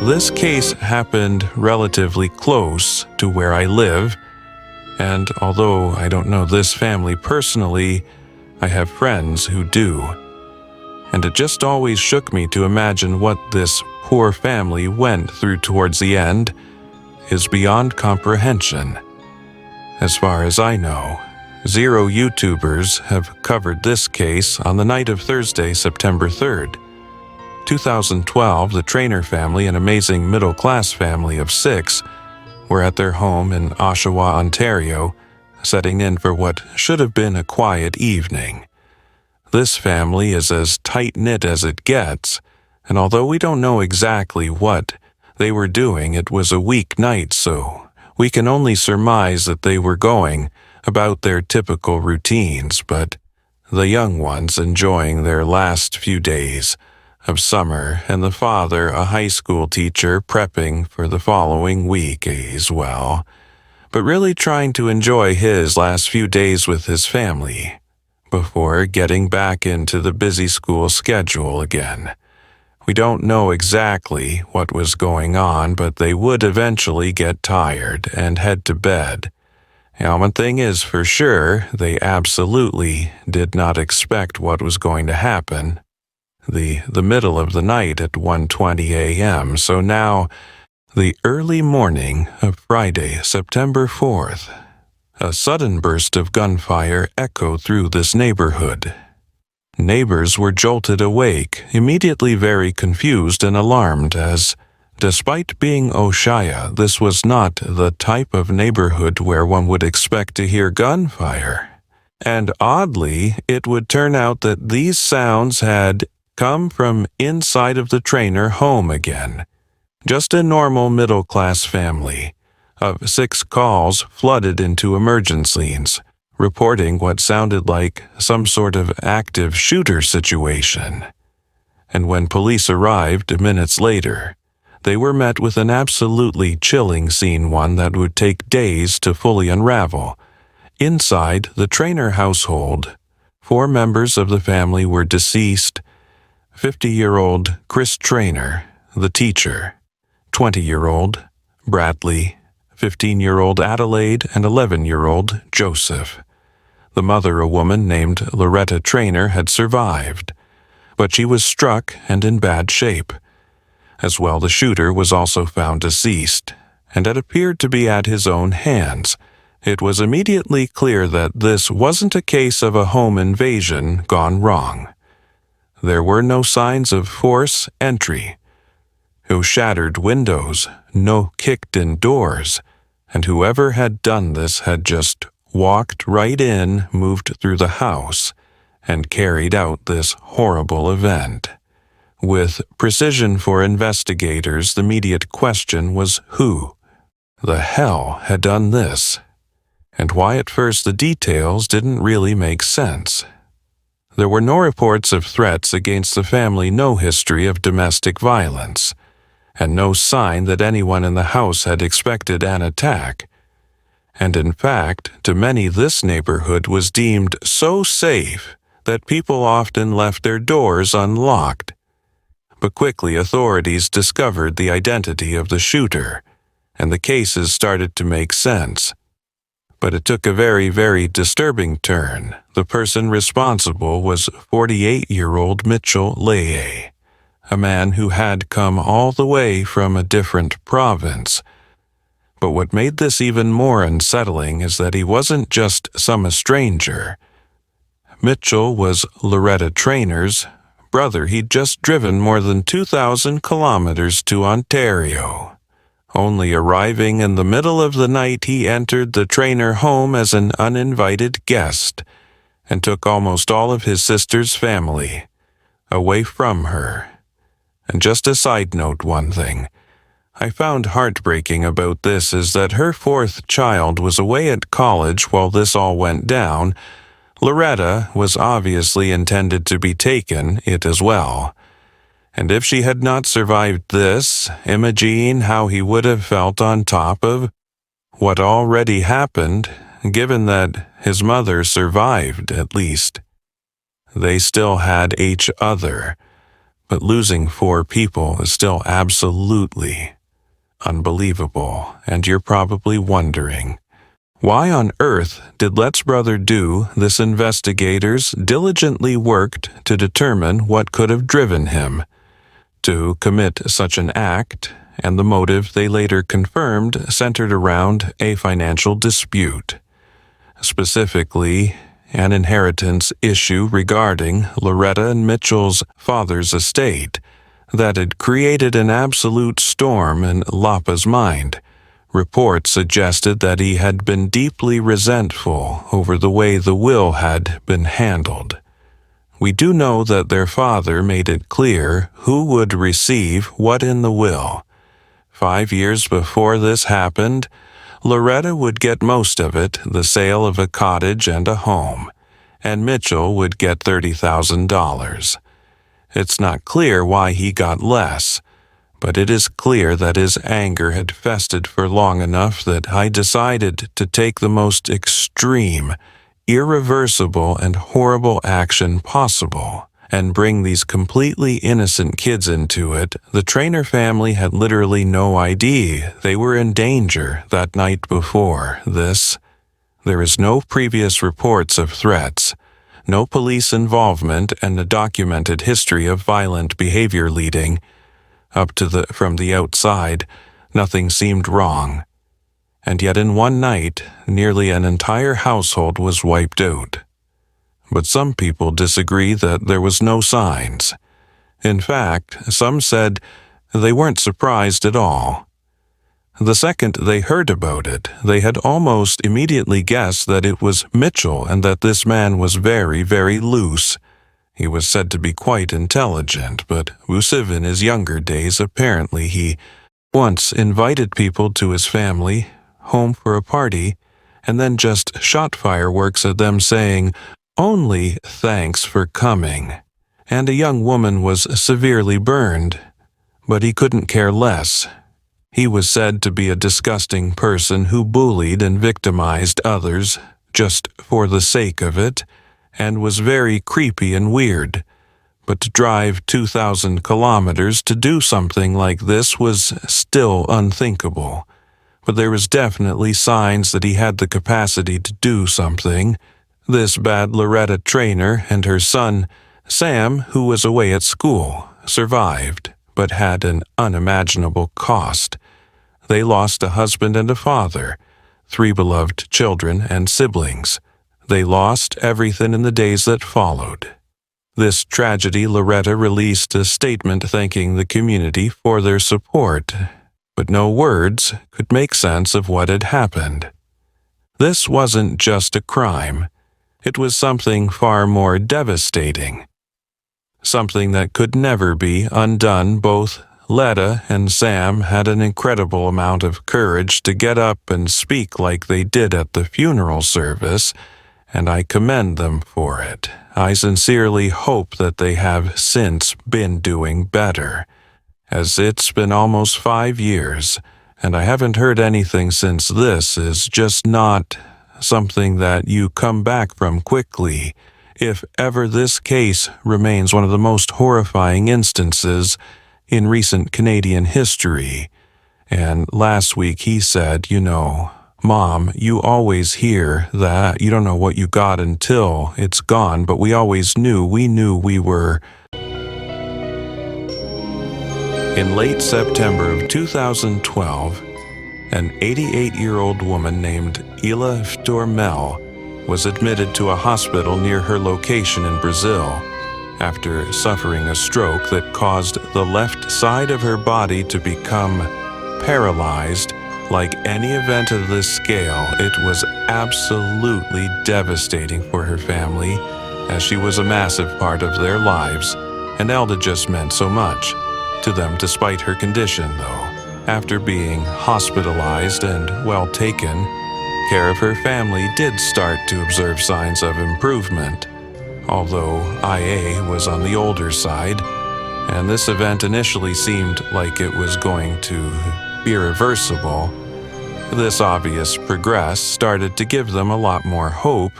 This case happened relatively close to where I live, and although I don't know this family personally, I have friends who do. And it just always shook me to imagine what this poor family went through towards the end is beyond comprehension. As far as I know, 0 YouTubers have covered this case on the night of Thursday, September 3rd. 2012, the Trainer family, an amazing middle-class family of 6, were at their home in Oshawa, Ontario, setting in for what should have been a quiet evening. This family is as tight-knit as it gets, and although we don't know exactly what they were doing, it was a weeknight, so we can only surmise that they were going about their typical routines, but the young ones enjoying their last few days of summer, and the father, a high school teacher, prepping for the following week as well, but really trying to enjoy his last few days with his family before getting back into the busy school schedule again. We don't know exactly what was going on, but they would eventually get tired and head to bed. Now, one thing is for sure, they absolutely did not expect what was going to happen. The middle of the night at 1:20 a.m., so now the early morning of Friday, September 4th. A sudden burst of gunfire echoed through this neighborhood. Neighbors were jolted awake, immediately very confused and alarmed as, despite being Oshaya, this was not the type of neighborhood where one would expect to hear gunfire. And oddly, it would turn out that these sounds had come from inside of the Trainer home again. Just a normal middle-class family of 6 calls flooded into emergencies, reporting what sounded like some sort of active shooter situation. And when police arrived minutes later, they were met with an absolutely chilling scene, one that would take days to fully unravel. Inside the Trainer household, 4 members of the family were deceased: 50-year-old Chris Trainer, the teacher, 20-year-old Bradley, 15-year-old Adelaide, and 11-year-old Joseph. The mother, a woman named Loretta Trainer, had survived, but she was struck and in bad shape. As well, the shooter was also found deceased, and it appeared to be at his own hands. It was immediately clear that this wasn't a case of a home invasion gone wrong. There were no signs of forced entry, no shattered windows, no kicked-in doors, and whoever had done this had just walked right in, moved through the house, and carried out this horrible event. With precision for investigators, the immediate question was who the hell had done this, and why at first the details didn't really make sense. There were no reports of threats against the family, no history of domestic violence, and no sign that anyone in the house had expected an attack. And in fact, to many, this neighborhood was deemed so safe that people often left their doors unlocked. But quickly authorities discovered the identity of the shooter, and the cases started to make sense. But it took a very, very disturbing turn. The person responsible was 48-year-old Mitchell Leahy, a man who had come all the way from a different province. But what made this even more unsettling is that he wasn't just some stranger. Mitchell was Loretta Trainer's brother. He'd just driven more than 2,000 kilometers to Ontario. Only arriving in the middle of the night, he entered the Trainer home as an uninvited guest and took almost all of his sister's family away from her. And just a side note, one thing I found heartbreaking about this is that her 4th child was away at college while this all went down. Loretta was obviously intended to be taken it as well. And if she had not survived this, imagine how he would have felt on top of what already happened, given that his mother survived at least. They still had each other, But losing 4 people is still absolutely unbelievable, and you're probably wondering, why on earth did Let's brother do this? Investigators diligently worked to determine what could have driven him to commit such an act, and the motive they later confirmed centered around a financial dispute, specifically an inheritance issue regarding Loretta and Mitchell's father's estate that had created an absolute storm in Lapa's mind. Reports suggested that he had been deeply resentful over the way the will had been handled. We do know that their father made it clear who would receive what in the will. 5 years before this happened, Loretta would get most of it, the sale of a cottage and a home, and Mitchell would get $30,000. It's not clear why he got less, but it is clear that his anger had festered for long enough that I decided to take the most extreme, irreversible, and horrible action possible and bring these completely innocent kids into it. The Trainer family had literally no idea they were in danger that night before this. There is no previous reports of threats, no police involvement, and a documented history of violent behavior leading up to from the outside. Nothing seemed wrong. And yet in one night, nearly an entire household was wiped out. But some people disagree that there was no signs. In fact, some said they weren't surprised at all. The second they heard about it, they had almost immediately guessed that it was Mitchell and that this man was very, very loose. He was said to be quite intelligent, but abusive in his younger days. Apparently he once invited people to his family home for a party and then just shot fireworks at them saying, "Only thanks for coming." And a young woman was severely burned, but he couldn't care less. He was said to be a disgusting person who bullied and victimized others just for the sake of it, and was very creepy and weird. But to drive 2,000 kilometers to do something like this was still unthinkable. But there was definitely signs that he had the capacity to do something. This bad Loretta Trainer and her son, Sam, who was away at school, survived, but had an unimaginable cost. They lost a husband and a father, 3 beloved children and siblings. They lost everything in the days that followed. This tragedy, Loretta released a statement thanking the community for their support, but no words could make sense of what had happened. This wasn't just a crime. It was something far more devastating. Something that could never be undone. Both Letta and Sam had an incredible amount of courage to get up and speak like they did at the funeral service, and I commend them for it. I sincerely hope that they have since been doing better, as it's been almost 5 years, and I haven't heard anything since. This is just not something that you come back from quickly. If ever this case remains one of the most horrifying instances in recent Canadian history. And last week he said, "Mom, you always hear that you don't know what you got until it's gone, but we always knew. We knew we were." In late September of 2012, an 88-year-old woman named Ila Stormel was admitted to a hospital near her location in Brazil after suffering a stroke that caused the left side of her body to become paralyzed. Like any event of this scale, it was absolutely devastating for her family, as she was a massive part of their lives, and Elda just meant so much to them despite her condition, though. After being hospitalized and well taken care of, her family did start to observe signs of improvement, although IA was on the older side, and this event initially seemed like it was going to be irreversible. This obvious progress started to give them a lot more hope,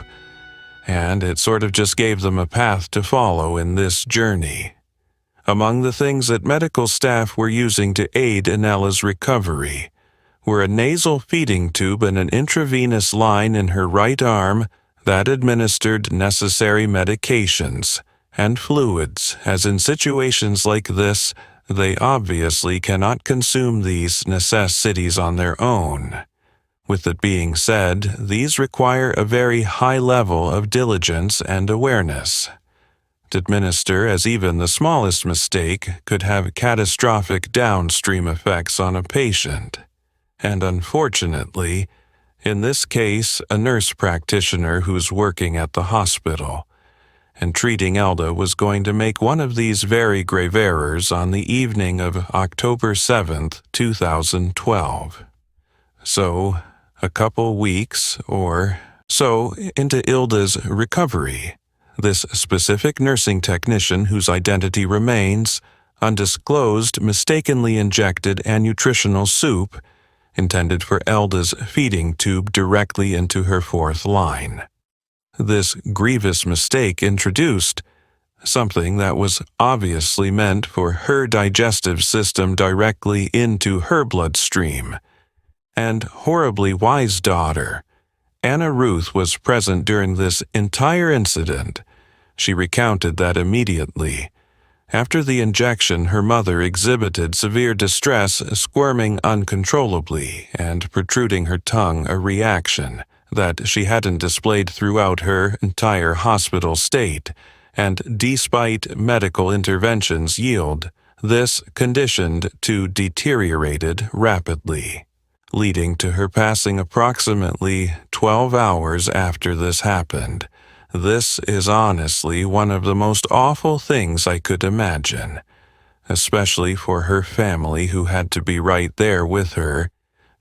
and it sort of just gave them a path to follow in this journey. Among the things that medical staff were using to aid Anella's recovery were a nasal feeding tube and an intravenous line in her right arm that administered necessary medications and fluids, as in situations like this, they obviously cannot consume these necessities on their own. With it being said, these require a very high level of diligence and awareness to administer, as even the smallest mistake could have catastrophic downstream effects on a patient. And unfortunately, in this case, a nurse practitioner who's working at the hospital and treating Elda was going to make one of these very grave errors on the evening of October 7th, 2012. So, a couple weeks or so into Ilda's recovery, this specific nursing technician whose identity remains undisclosed mistakenly injected a nutritional soup intended for Elda's feeding tube directly into her fourth line. This grievous mistake introduced something that was obviously meant for her digestive system directly into her bloodstream. And horribly wise daughter, Anna Ruth, was present during this entire incident. She recounted that immediately. After the injection, her mother exhibited severe distress, squirming uncontrollably and protruding her tongue, a reaction that she hadn't displayed throughout her entire hospital stay, and despite medical interventions this conditioned to deteriorated rapidly, leading to her passing approximately 12 hours after this happened. This is honestly one of the most awful things I could imagine, especially for her family who had to be right there with her,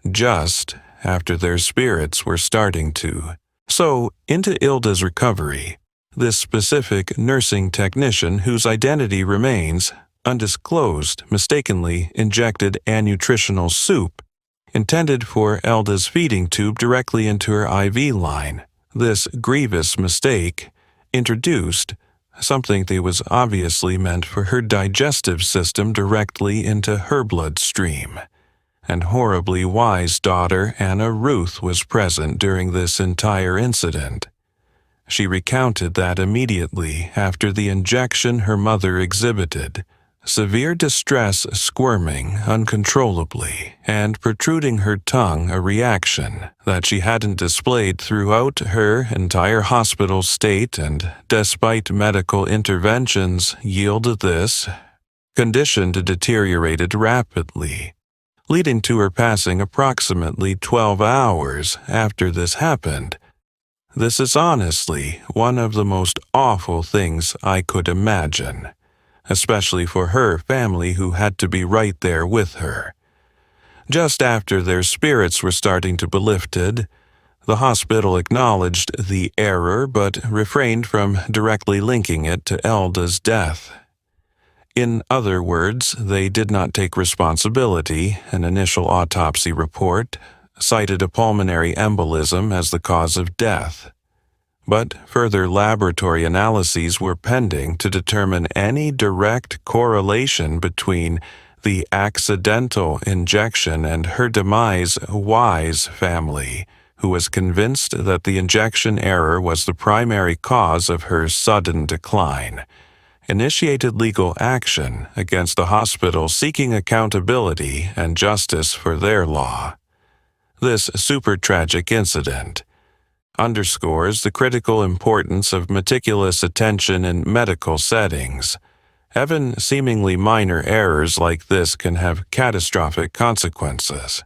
just after their spirits were starting to. So, into Ilda's recovery, this specific nursing technician whose identity remains undisclosed mistakenly injected a nutritional soup intended for Elda's feeding tube directly into her IV line. This grievous mistake introduced something that was obviously meant for her digestive system directly into her bloodstream. And horribly wise daughter Anna Ruth was present during this entire incident. She recounted that immediately after the injection her mother exhibited severe distress, squirming uncontrollably and protruding her tongue, a reaction that she hadn't displayed throughout her entire hospital stay, and despite medical interventions this condition deteriorated rapidly, leading to her passing approximately 12 hours after this happened. This is honestly one of the most awful things I could imagine, especially for her family who had to be right there with her. Just after their spirits were starting to be lifted, the hospital acknowledged the error but refrained from directly linking it to Elda's death. In other words, they did not take responsibility. An initial autopsy report cited a pulmonary embolism as the cause of death, but further laboratory analyses were pending to determine any direct correlation between the accidental injection and her demise. Wise family, who was convinced that the injection error was the primary cause of her sudden decline, initiated legal action against the hospital seeking accountability and justice for their law. This super tragic incident underscores the critical importance of meticulous attention in medical settings. Even seemingly minor errors like this can have catastrophic consequences,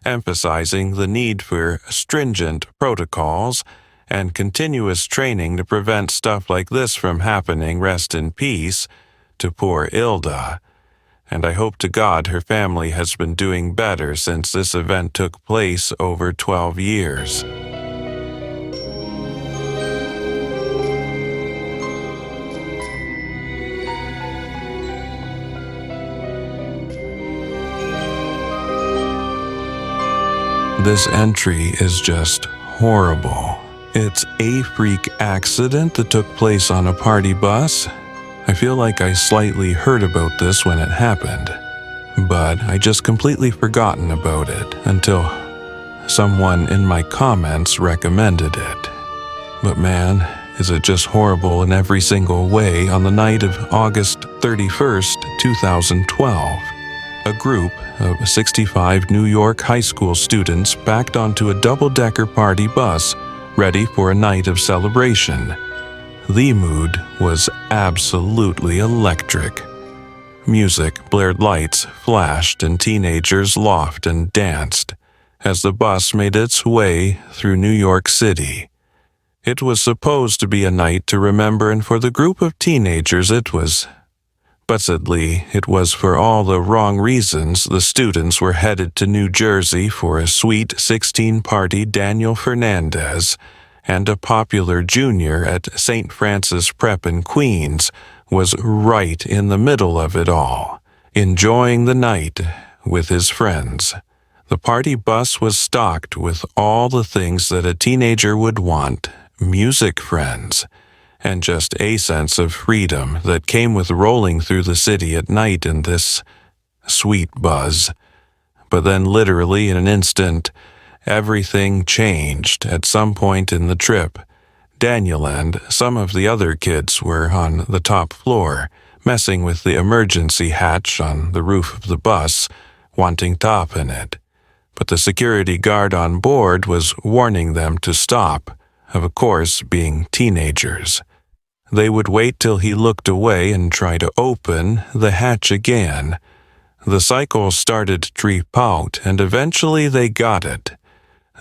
emphasizing the need for stringent protocols and continuous training to prevent stuff like this from happening. Rest in peace to poor Ilda, and I hope to God her family has been doing better since this event took place over 12 years. This entry is just horrible. It's a freak accident that took place on a party bus. I feel like I slightly heard about this when it happened, but I just completely forgotten about it until someone in my comments recommended it. But man, is it just horrible in every single way. On the night of August 31st, 2012, a group of 65 New York high school students backed onto a double-decker party bus ready for a night of celebration. The mood was absolutely electric. Music, blared lights flashed, and teenagers laughed and danced as the bus made its way through New York City. It was supposed to be a night to remember, and for the group of teenagers it was. But sadly, it was for all the wrong reasons. The students were headed to New Jersey for a Sweet 16 party. Daniel Fernandez, and a popular junior at St. Francis Prep in Queens, was right in the middle of it all, enjoying the night with his friends. The party bus was stocked with all the things that a teenager would want: music friends, and just a sense of freedom that came with rolling through the city at night in this sweet buzz. But then literally in an instant, everything changed. At some point in the trip, Daniel and some of the other kids were on the top floor, messing with the emergency hatch on the roof of the bus, wanting to open it. But the security guard on board was warning them to stop, of course being teenagers. They would wait till he looked away and try to open the hatch again. The cycle started to creep out, and eventually they got it.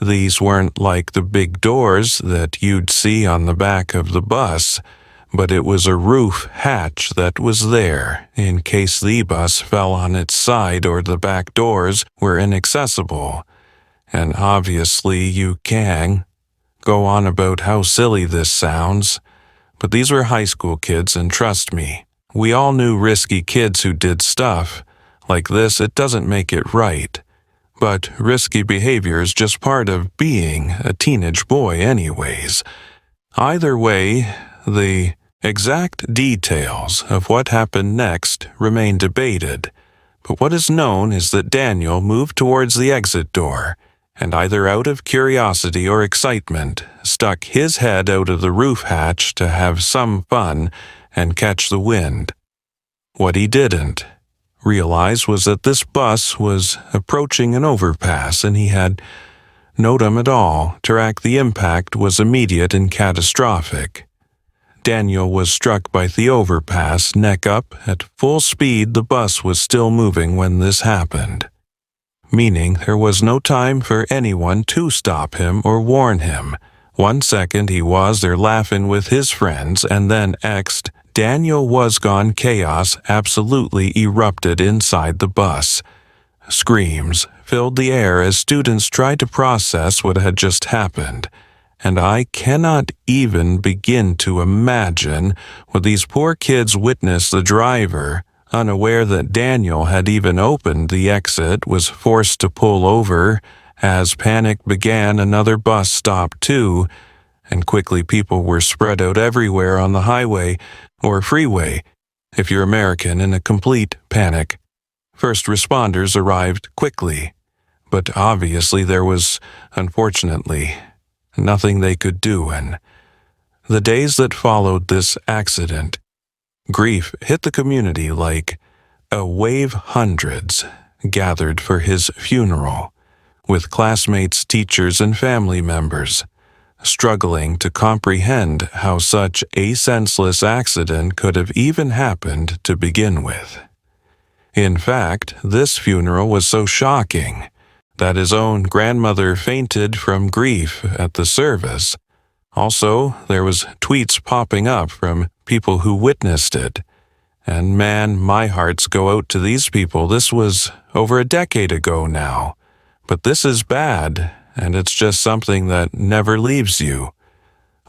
These weren't like the big doors that you'd see on the back of the bus, but it was a roof hatch that was there in case the bus fell on its side or the back doors were inaccessible. And obviously you can go on about how silly this sounds, but these were high school kids, and trust me, we all knew risky kids who did stuff like this. It doesn't make it right, but risky behavior is just part of being a teenage boy anyways. Either way, the exact details of what happened next remain debated, but what is known is that Daniel moved towards the exit door, and either out of curiosity or excitement, stuck his head out of the roof hatch to have some fun and catch the wind. What he didn't realize was that this bus was approaching an overpass, and he had no time at all. The impact was immediate and catastrophic. Daniel was struck by the overpass, neck up, at full speed. The bus was still moving when this happened, meaning there was no time for anyone to stop him or warn him. 1 second he was there laughing with his friends, and then Daniel was gone. Chaos absolutely erupted inside the bus. Screams filled the air as students tried to process what had just happened, and I cannot even begin to imagine what these poor kids witnessed. The driver, unaware that Daniel had even opened the exit, was forced to pull over. As panic began, another bus stopped too, and quickly people were spread out everywhere on the highway or freeway, if you're American, in a complete panic. First responders arrived quickly, but obviously there was, unfortunately, nothing they could do. And the days that followed this accident, grief hit the community like a wave. Hundreds gathered for his funeral, with classmates, teachers, and family members struggling to comprehend how such a senseless accident could have even happened to begin with. In fact, this funeral was so shocking that his own grandmother fainted from grief at the service. Also, there was tweets popping up from people who witnessed it. And man, my hearts go out to these people. This was over a decade ago now. But this is bad, and it's just something that never leaves you.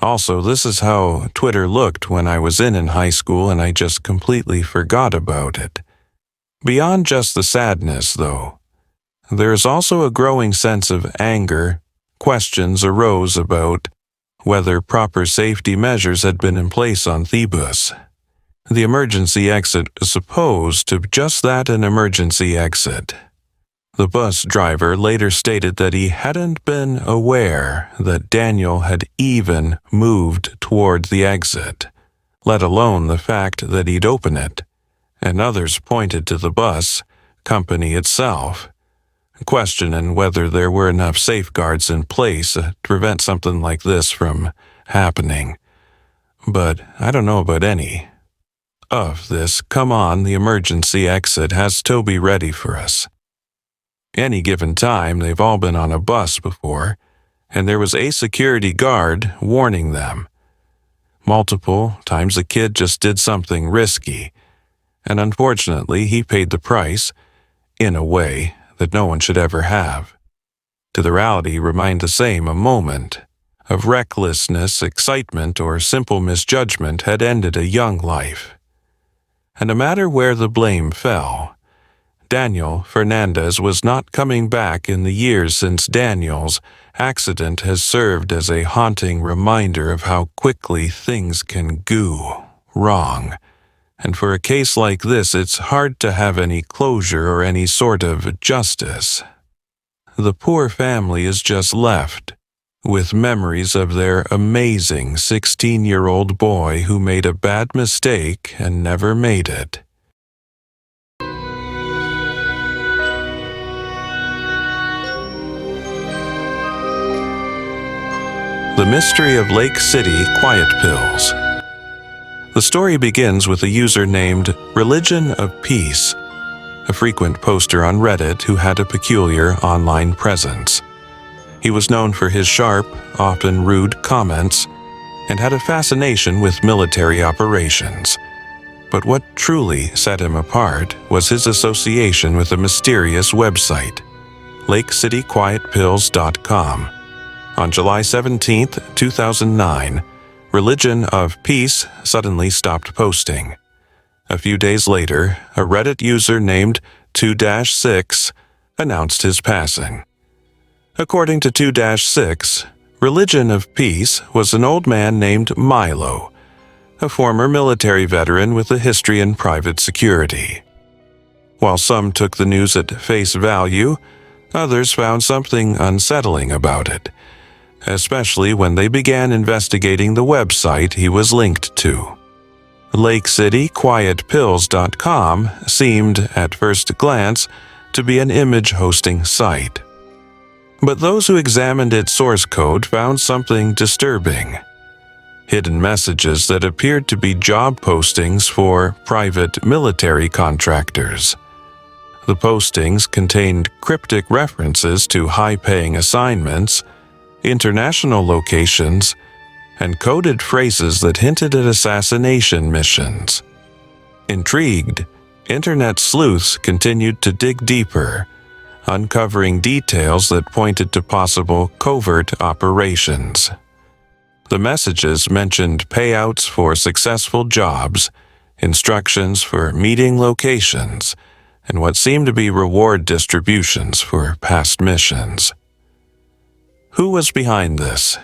Also, this is how Twitter looked when I was in high school, and I just completely forgot about it. Beyond just the sadness, though, there is also a growing sense of anger. Questions arose about whether proper safety measures had been in place on the bus. The emergency exit is supposed to be just that, an emergency exit. The bus driver later stated that he hadn't been aware that Daniel had even moved toward the exit, let alone the fact that he'd open it, and others pointed to the bus company itself, questioning whether there were enough safeguards in place to prevent something like this from happening. But I don't know about any of this. Come on, the emergency exit has to be ready for us. Any given time, they've all been on a bus before, and there was a security guard warning them. Multiple times the kid just did something risky, and unfortunately he paid the price in a way that no one should ever have. To the reality remained the same. A moment of recklessness, excitement, or simple misjudgment had ended a young life. And no matter where the blame fell, Daniel Fernandez was not coming back. In the years since Daniel's accident has served as a haunting reminder of how quickly things can go wrong. And for a case like this, it's hard to have any closure or any sort of justice. The poor family is just left with memories of their amazing 16-year-old boy who made a bad mistake and never made it. The Mystery of Lake City Quiet Pills. The story begins with a user named Religion of Peace, a frequent poster on Reddit who had a peculiar online presence. He was known for his sharp, often rude comments, and had a fascination with military operations. But what truly set him apart was his association with a mysterious website, LakeCityQuietPills.com. On July 17, 2009, Religion of Peace suddenly stopped posting. A few days later, a Reddit user named 2-6 announced his passing. According to 2-6, Religion of Peace was an old man named Milo, a former military veteran with a history in private security. While some took the news at face value, others found something unsettling about it, especially when they began investigating the website he was linked to. LakeCityQuietPills.com seemed, at first glance, to be an image hosting site. But those who examined its source code found something disturbing. Hidden messages that appeared to be job postings for private military contractors. The postings contained cryptic references to high-paying assignments, international locations, and coded phrases that hinted at assassination missions. Intrigued, internet sleuths continued to dig deeper, uncovering details that pointed to possible covert operations. The messages mentioned payouts for successful jobs, instructions for meeting locations, and what seemed to be reward distributions for past missions. Who was behind this?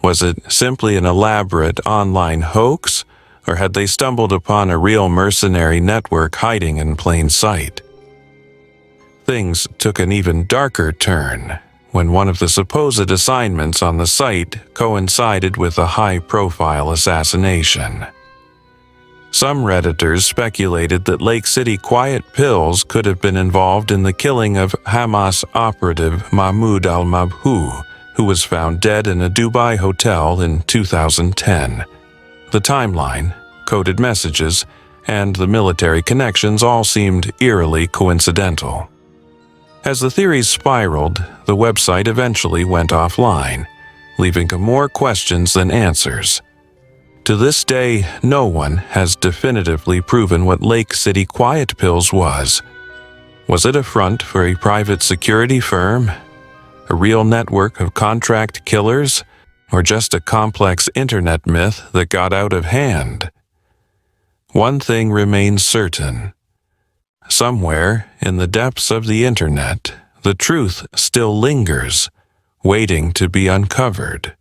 Was it simply an elaborate online hoax, or had they stumbled upon a real mercenary network hiding in plain sight? Things took an even darker turn when one of the supposed assignments on the site coincided with a high-profile assassination. Some Redditors speculated that Lake City Quiet Pills could have been involved in the killing of Hamas operative Mahmoud al-Mabhouh, who was found dead in a Dubai hotel in 2010. The timeline, coded messages, and the military connections all seemed eerily coincidental. As the theories spiraled, the website eventually went offline, leaving more questions than answers. To this day, no one has definitively proven what Lake City Quiet Pills was. Was it a front for a private security firm? A real network of contract killers? Or just a complex internet myth that got out of hand? One thing remains certain. Somewhere in the depths of the internet, the truth still lingers, waiting to be uncovered.